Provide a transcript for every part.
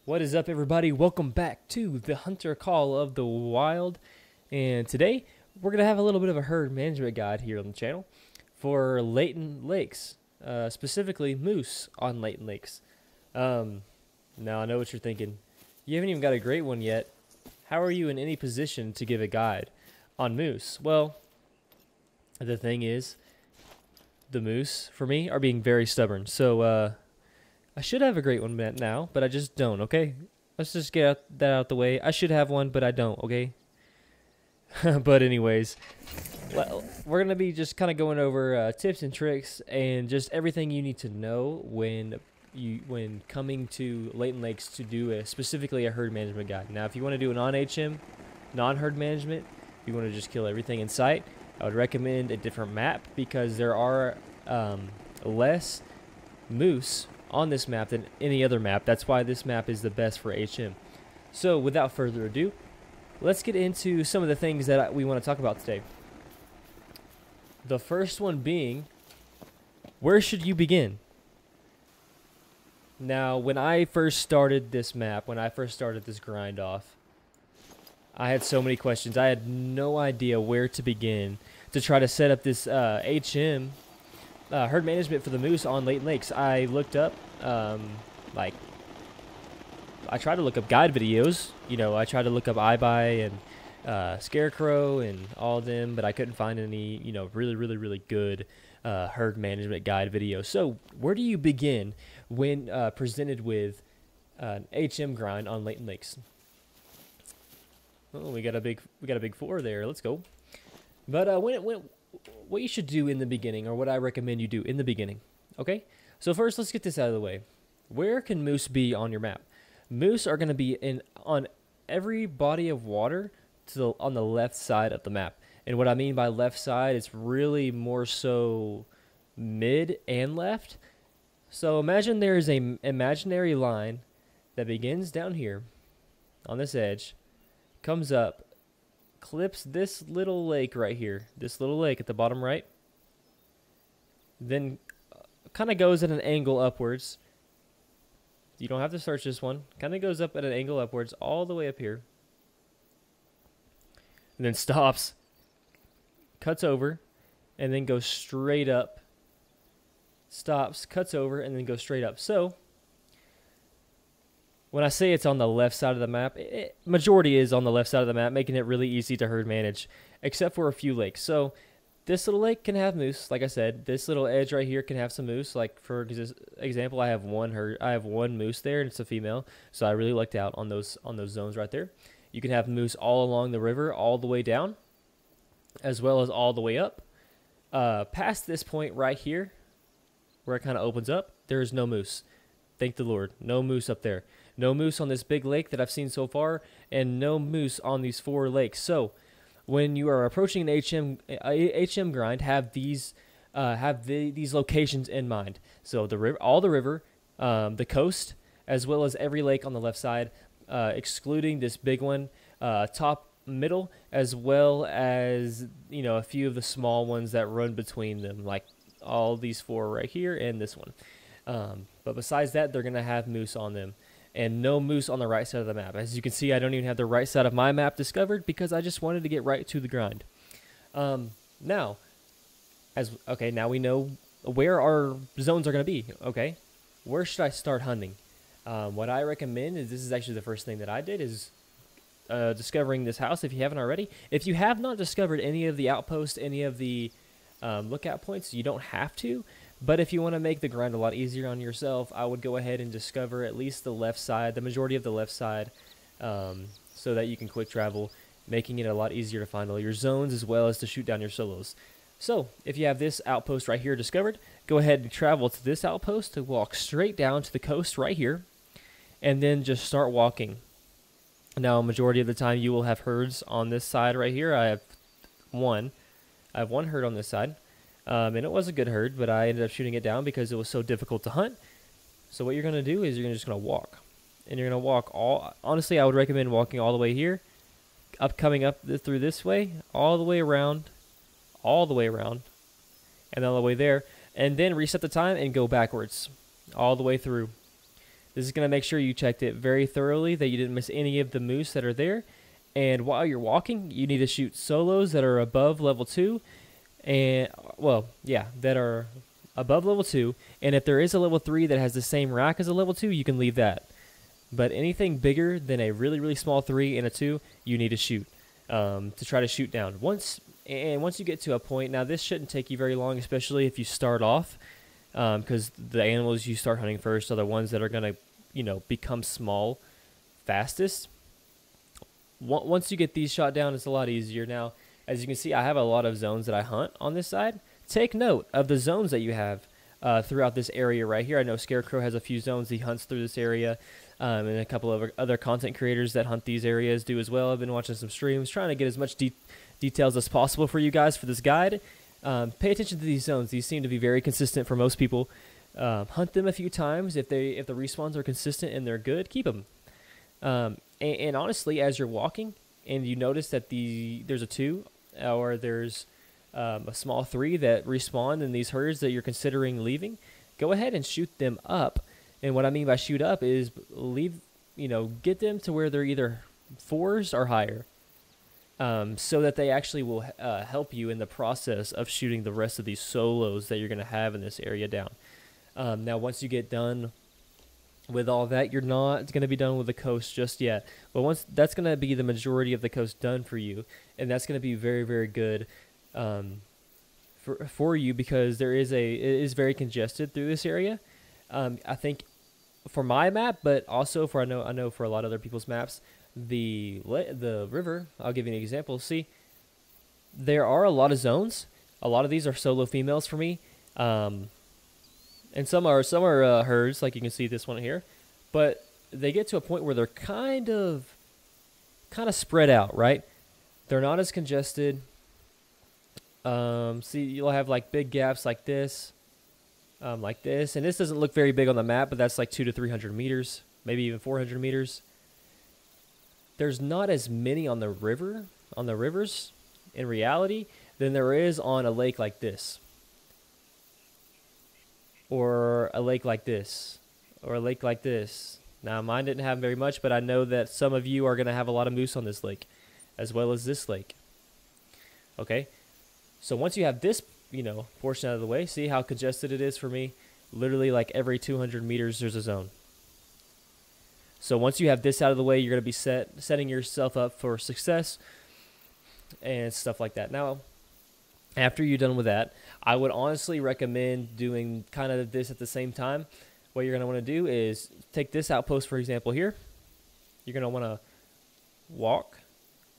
What is up, everybody? Welcome back to the Hunter Call of the Wild. And today, we're going to have a little bit of a herd management guide here on the channel for Layton Lakes, specifically moose on Layton Lakes. Now, I know what you're thinking. You haven't even got a great one yet. How are you in any position to give a guide on moose? Well, the thing is, the moose, for me, are being very stubborn. So, I should have a great one now, but I just don't, okay? Let's just get that out the way. I should have one, but I don't, okay? But anyways, well, we're going to be just kind of going over tips and tricks and just everything you need to know when coming to Layton Lakes to do specifically a herd management guide. Now, if you want to do a non-HM, non-herd management, if you want to just kill everything in sight, I would recommend a different map because there are less moose on this map than any other map. That's why this map is the best for HM. So without further ado, let's get into some of the things that we want to talk about today. The first one being, where should you begin? Now, when I first started this map, when I first started this grind off, I had so many questions. I had no idea where to begin to try to set up this HM herd management for the moose on Layton Lakes. I looked up, I tried to look up guide videos. You know, I tried to look up iBuy and Scarecrow and all of them, but I couldn't find any, you know, really good herd management guide videos. So where do you begin when presented with an HM grind on Layton Lakes? Oh, we got a big four there. Let's go. But what you should do in the beginning, or what I recommend you do in the beginning, okay? So first, let's get this out of the way. Where can moose be on your map? Moose are going to be on every body of water on the left side of the map. And what I mean by left side, it's really more so mid and left. So imagine there is an imaginary line that begins down here on this edge, comes up, clips this little lake right here, this little lake at the bottom right, then kind of goes at an angle upwards. You don't have to search this one. Kind of goes up at an angle upwards all the way up here, and then stops, cuts over, and then goes straight up, stops, cuts over, and then goes straight up. So when I say it's on the left side of the map, majority is on the left side of the map, making it really easy to herd manage, except for a few lakes. So this little lake can have moose, like I said. This little edge right here can have some moose. Like for example, I have one moose there, and it's a female. So I really lucked out on those zones right there. You can have moose all along the river, all the way down, as well as all the way up. Past this point right here, where it kind of opens up, there is no moose. Thank the Lord. No moose up there. No moose on this big lake that I've seen so far, and no moose on these four lakes. So when you are approaching an HM grind, have these locations in mind. So the river, all the river, the coast, as well as every lake on the left side, excluding this big one, top, middle, as well as, you know, a few of the small ones that run between them, like all these four right here and this one. But besides that, they're going to have moose on them. And no moose on the right side of the map. As you can see, I don't even have the right side of my map discovered because I just wanted to get right to the grind. Now we know where our zones are going to be. Okay, where should I start hunting? What I recommend is, this is actually the first thing that I did, is discovering this house if you haven't already. If you have not discovered any of the outposts, any of the lookout points, you don't have to. But if you want to make the grind a lot easier on yourself, I would go ahead and discover at least the left side, the majority of the left side, so that you can quick travel, making it a lot easier to find all your zones as well as to shoot down your solos. So if you have this outpost right here discovered, go ahead and travel to this outpost to walk straight down to the coast right here, and then just start walking. Now, majority of the time you will have herds on this side right here. I have one herd on this side. And it was a good herd, but I ended up shooting it down because it was so difficult to hunt. So what you're going to do is you're just going to walk. And you're going to walk honestly, I would recommend walking all the way here, coming up through this way, all the way around, and all the way there. And then reset the time and go backwards all the way through. This is going to make sure you checked it very thoroughly, that you didn't miss any of the moose that are there. And while you're walking, you need to shoot solos that are above level 2. And, well, yeah, that are above level 2. And if there is a level 3 that has the same rack as a level 2, you can leave that. But anything bigger than a really, really small 3 and a 2, you need to shoot, to try to shoot down. Once you get to a point, now this shouldn't take you very long, especially if you start off, because the animals you start hunting first are the ones that are going to, become small fastest. Once you get these shot down, it's a lot easier. Now, as you can see, I have a lot of zones that I hunt on this side. Take note of the zones that you have throughout this area right here. I know Scarecrow has a few zones he hunts through this area, and a couple of other content creators that hunt these areas do as well. I've been watching some streams, trying to get as much details as possible for you guys for this guide. Pay attention to these zones. These seem to be very consistent for most people. Hunt them a few times. If the respawns are consistent and they're good, keep them. And honestly, as you're walking and you notice that there's a 2 or there's a small 3 that respawn in these herds that you're considering leaving, go ahead and shoot them up. And what I mean by shoot up is get them to where they're either 4s or higher, so that they actually will help you in the process of shooting the rest of these solos that you're going to have in this area down. Now, once you get done with all that, you're not going to be done with the coast just yet. But once that's going to be the majority of the coast done for you, and that's going to be very, very good for you, because it is very congested through this area. I think for my map, but also for I know for a lot of other people's maps, the river. I'll give you an example. See, there are a lot of zones. A lot of these are solo females for me. And some are herds, like you can see this one here, but they get to a point where they're kind of spread out, right? They're not as congested. See, you'll have like big gaps like this, and this doesn't look very big on the map, but that's like 200 to 300 meters, maybe even 400 meters. There's not as many on the rivers in reality than there is on a lake like this, or a lake like this, or a lake like this. Now, mine didn't have very much, but I know that some of you are going to have a lot of moose on this lake, as well as this lake. Okay, so once you have this, portion out of the way, see how congested it is for me? Literally, like every 200 meters, there's a zone. So once you have this out of the way, you're going to be setting yourself up for success and stuff like that. Now, after you're done with that, I would honestly recommend doing kind of this at the same time. What you're going to want to do is take this outpost, for example, here. You're going to want to walk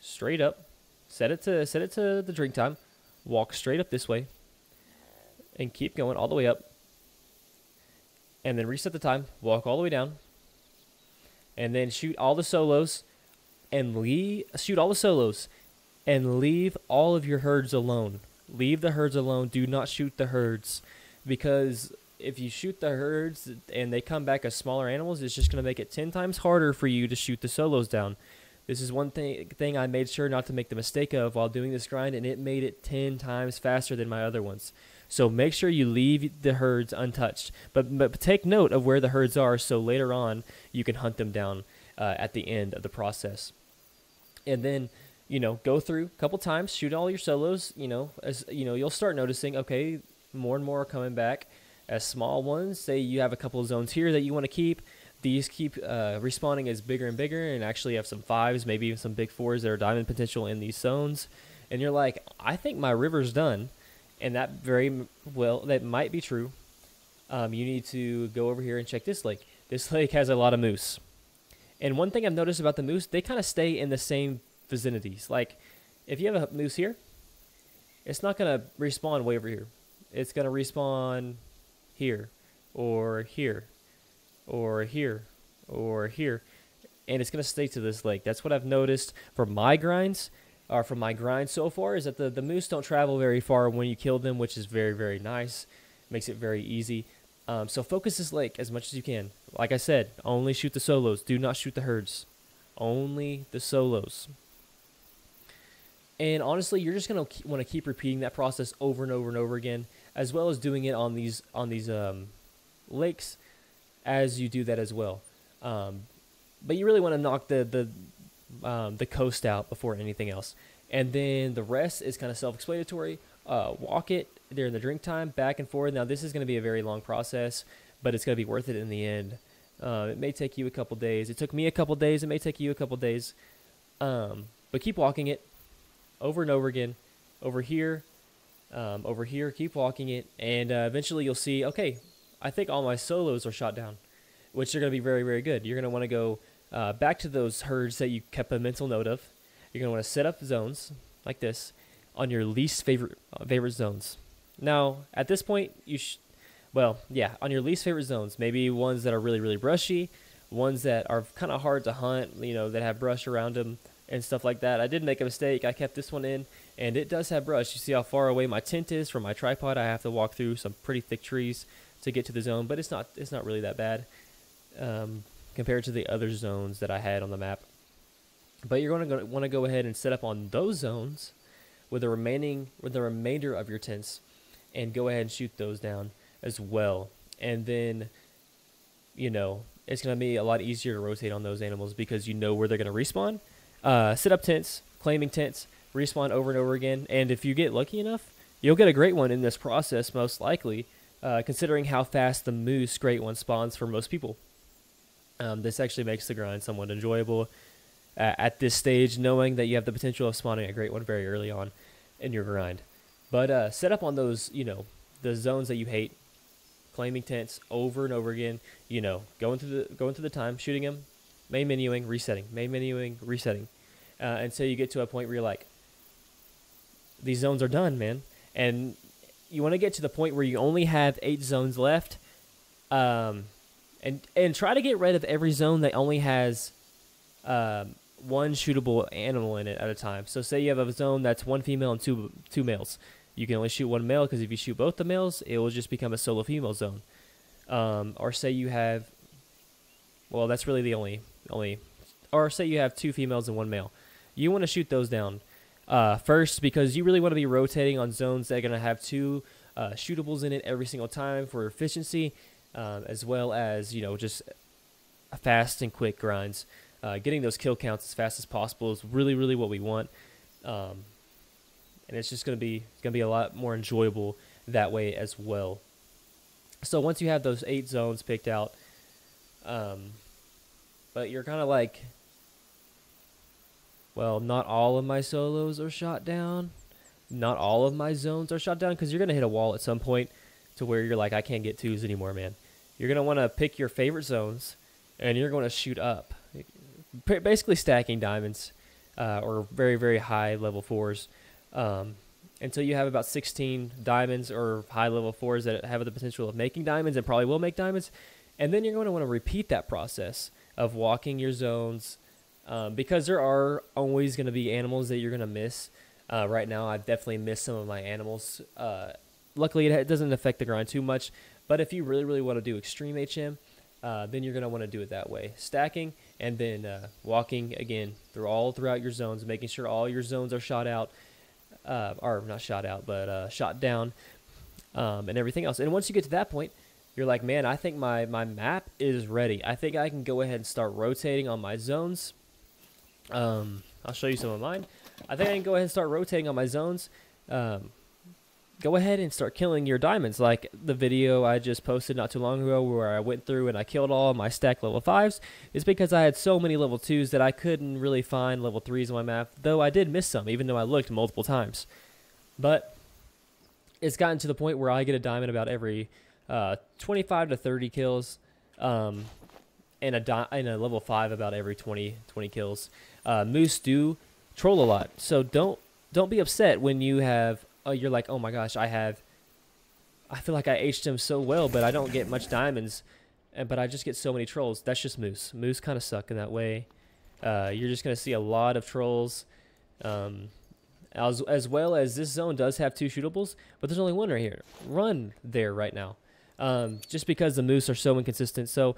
straight up, set it to the drink time, walk straight up this way, and keep going all the way up. And then reset the time, walk all the way down, and then shoot all the solos, and leave all of your herds alone. Leave the herds alone. Do not shoot the herds, because if you shoot the herds and they come back as smaller animals, it's just going to make it 10 times harder for you to shoot the solos down. This is one thing I made sure not to make the mistake of while doing this grind, and it made it 10 times faster than my other ones. So make sure you leave the herds untouched. But take note of where the herds are, so later on you can hunt them down at the end of the process. And then, go through a couple times, shoot all your solos. You'll start noticing, okay, more and more are coming back as small ones. Say you have a couple of zones here that you want to keep. These keep respawning as bigger and bigger, and actually have some 5s, maybe even some big 4s that are diamond potential in these zones. And you're like, I think my river's done. And that might be true. You need to go over here and check this lake. This lake has a lot of moose. And one thing I've noticed about the moose, they kind of stay in the same vicinities. Like, if you have a moose here, it's not going to respawn way over here. It's going to respawn here, or here, or here, or here. And it's going to stay to this lake. That's what I've noticed for my grinds. From my grind so far, is that the moose don't travel very far when you kill them, which is very, very nice. Makes it very easy. So focus this lake as much as you can. Like I said, only shoot the solos. Do not shoot the herds. Only the solos. And honestly, you're just going to want to keep repeating that process over and over and over again, as well as doing it on these lakes as you do that as well. But you really want to knock the coast out before anything else. And then the rest is kind of self-explanatory. Walk it during the drink time, back and forth. Now this is going to be a very long process, but it's going to be worth it in the end. It may take you a couple days. It took me a couple days. It may take you a couple days. But keep walking it over and over again. Over here, keep walking it. And eventually you'll see, okay, I think all my solos are shot down, which are going to be very, very good. You're going to want to go back to those herds that you kept a mental note of. You're going to want to set up zones like this on your least favorite zones. Now, at this point, on your least favorite zones, maybe ones that are really, really brushy, ones that are kind of hard to hunt, that have brush around them and stuff like that. I did make a mistake. I kept this one in, and it does have brush. You see how far away my tent is from my tripod? I have to walk through some pretty thick trees to get to the zone, but it's not really that bad compared to the other zones that I had on the map. But you're going to want to go ahead and set up on those zones with the remainder of your tents, and go ahead and shoot those down as well. And then, it's going to be a lot easier to rotate on those animals because you know where they're going to respawn. Set up tents, claiming tents, respawn over and over again. And if you get lucky enough, you'll get a great one in this process, most likely, considering how fast the moose great one spawns for most people. This actually makes the grind somewhat enjoyable at this stage, knowing that you have the potential of spawning a great one very early on in your grind. But set up on those, the zones that you hate, claiming tents over and over again, going through the time, shooting them, main menuing, resetting, until you get to a point where you're like, these zones are done, man. And you want to get to the point where you only have 8 zones left, and try to get rid of every zone that only has one shootable animal in it at a time. So say you have a zone that's 1 female and two males. You can only shoot 1 male, because if you shoot both the males, it will just become a solo female zone. Or say you have, that's really the only, or say you have 2 females and 1 male. You want to shoot those down first, because you really want to be rotating on zones that are going to have 2 shootables in it every single time for efficiency, as well as, just fast and quick grinds. Getting those kill counts as fast as possible is really, really what we want. And it's just going to be a lot more enjoyable that way as well. So once you have those 8 zones picked out, but you're kind of like, not all of my solos are shot down. Not all of my zones are shot down, because you're going to hit a wall at some point to where you're like, I can't get 2s anymore, man. You're going to want to pick your favorite zones, and you're going to shoot up. Basically stacking diamonds, or very, very high level 4s, until you have about 16 diamonds or high level 4s that have the potential of making diamonds and probably will make diamonds. And then you're going to want to repeat that process of walking your zones, because there are always going to be animals that you're going to miss. Right now, I've definitely missed some of my animals. Luckily, it doesn't affect the grind too much. But if you really, really want to do extreme HM, then you're going to want to do it that way. Stacking and then walking again throughout your zones, making sure all your zones are shot out, or not shot out, but shot down, and everything else. And once you get to that point, you're like, man, I think my map is ready. I think I can go ahead and start rotating on my zones. I'll show you some of mine. I think I can go ahead and start rotating on my zones. Go ahead and start killing your diamonds, like the video I just posted not too long ago where I went through and I killed all of my stacked level 5s. It's because I had so many level 2s that I couldn't really find level 3s on my map, though I did miss some, even though I looked multiple times. But it's gotten to the point where I get a diamond about every 25 to 30 kills, and a level 5 about every 20 kills. Moose do troll a lot, so don't be upset when you have... you're like, oh my gosh, I feel like I H'd him so well, but I don't get much diamonds, but I just get so many trolls. That's just Moose. Moose kind of suck in that way. You're just going to see a lot of trolls, as well as this zone does have 2 shootables, but there's only 1 right here. Run there right now, just because the Moose are so inconsistent. So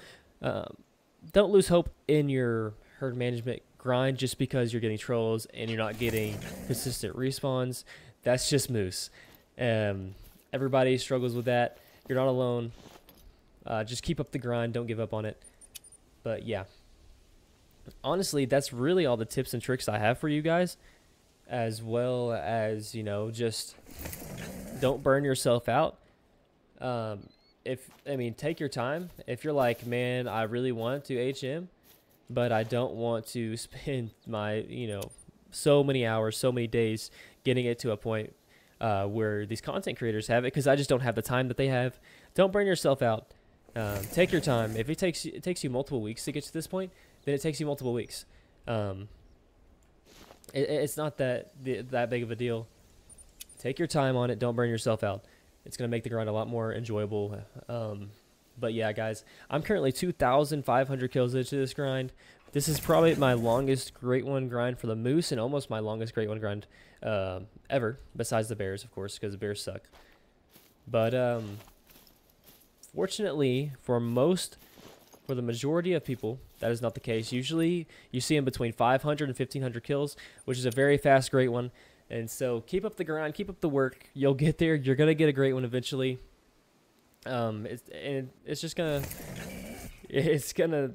don't lose hope in your herd management grind just because you're getting trolls and you're not getting consistent respawns. That's just Moose. Everybody struggles with that. You're not alone. Just keep up the grind. Don't give up on it. But yeah, honestly, that's really all the tips and tricks I have for you guys, as well as, you know, just don't burn yourself out. If I mean, take your time. If you're like, man, I really want to HM, but I don't want to spend my, you know, so many hours, so many days getting it to a point where these content creators have it, because I just don't have the time that they have. Don't burn yourself out. Take your time. If it takes you multiple weeks to get to this point, then it takes you multiple weeks. It's not that big of a deal. Take your time on it. Don't burn yourself out. It's going to make the grind a lot more enjoyable. But yeah, guys, I'm currently 2,500 kills into this grind. This is probably my longest Great One grind for the Moose, and almost my longest Great One grind ever, besides the Bears, of course, because the Bears suck. But fortunately, for the majority of people, that is not the case. Usually, you see them between 500 and 1,500 kills, which is a very fast Great One. And so keep up the grind, keep up the work. You'll get there. You're going to get a Great One eventually. It's gonna,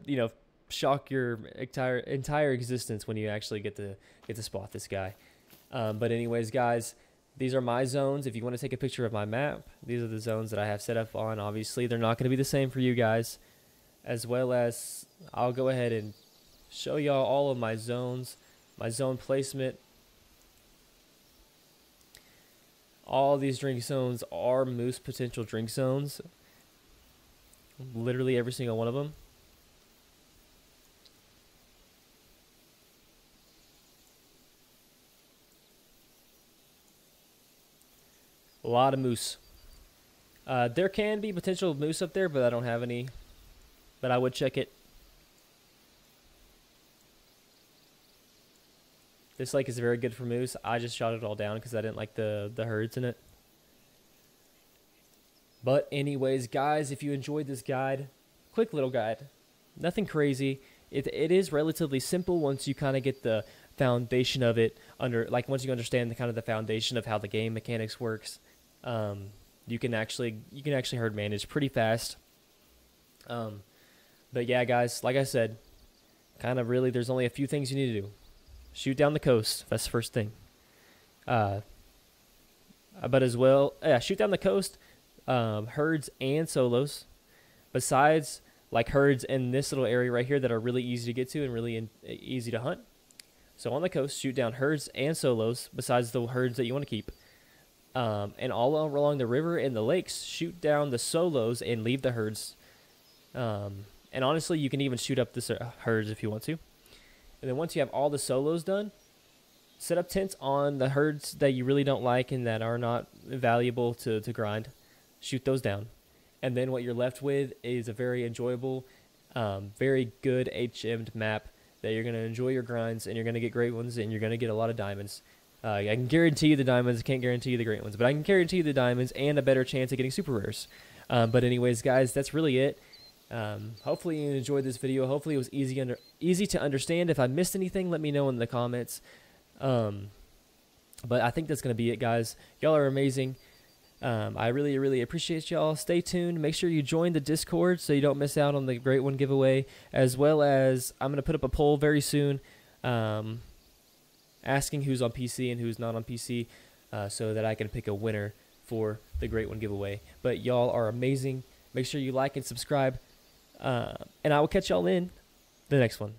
you know, shock your entire existence when you actually get to spot this guy. But anyways, guys, these are my zones. If you want to take a picture of my map, these are the zones that I have set up on. Obviously, they're not going to be the same for you guys, as well as I'll go ahead and show y'all all of my zones, my zone placement. All these drink zones are Moose potential drink zones. Literally every single one of them. A lot of moose. There can be potential moose up there, but I don't have any. But I would check it. This lake is very good for moose. I just shot it all down because I didn't like the herds in it. But anyways, guys, if you enjoyed this guide, quick little guide, nothing crazy. It is relatively simple once you kind of get the foundation of it once you understand the kind of the foundation of how the game mechanics works. You can actually herd manage pretty fast. But yeah, guys, like I said, kind of really there's only a few things you need to do. Shoot down the coast. That's the first thing. But as well, shoot down the coast, herds and solos. Besides, like herds in this little area right here that are really easy to get to and really easy to hunt. So on the coast, shoot down herds and solos. Besides the herds that you want to keep, and all along the river and the lakes, shoot down the solos and leave the herds. And honestly, you can even shoot up the herds if you want to. And then once you have all the solos done, set up tents on the herds that you really don't like and that are not valuable to grind. Shoot those down. And then what you're left with is a very enjoyable, very good HM'd map that you're going to enjoy your grinds, and you're going to get great ones, and you're going to get a lot of diamonds. I can guarantee you the diamonds. I can't guarantee you the great ones, but I can guarantee you the diamonds and a better chance of getting super rares. But anyways, guys, that's really it. Hopefully you enjoyed this video. Hopefully it was easy to understand. If I missed anything, let me know in the comments. But I think that's going to be it, guys. Y'all are amazing. I really, really appreciate y'all. Stay tuned. Make sure you join the Discord so you don't miss out on the Great One giveaway, as well as I'm going to put up a poll very soon asking who's on PC and who's not on PC so that I can pick a winner for the Great One giveaway. But y'all are amazing. Make sure you like and subscribe. And I will catch y'all in the next one.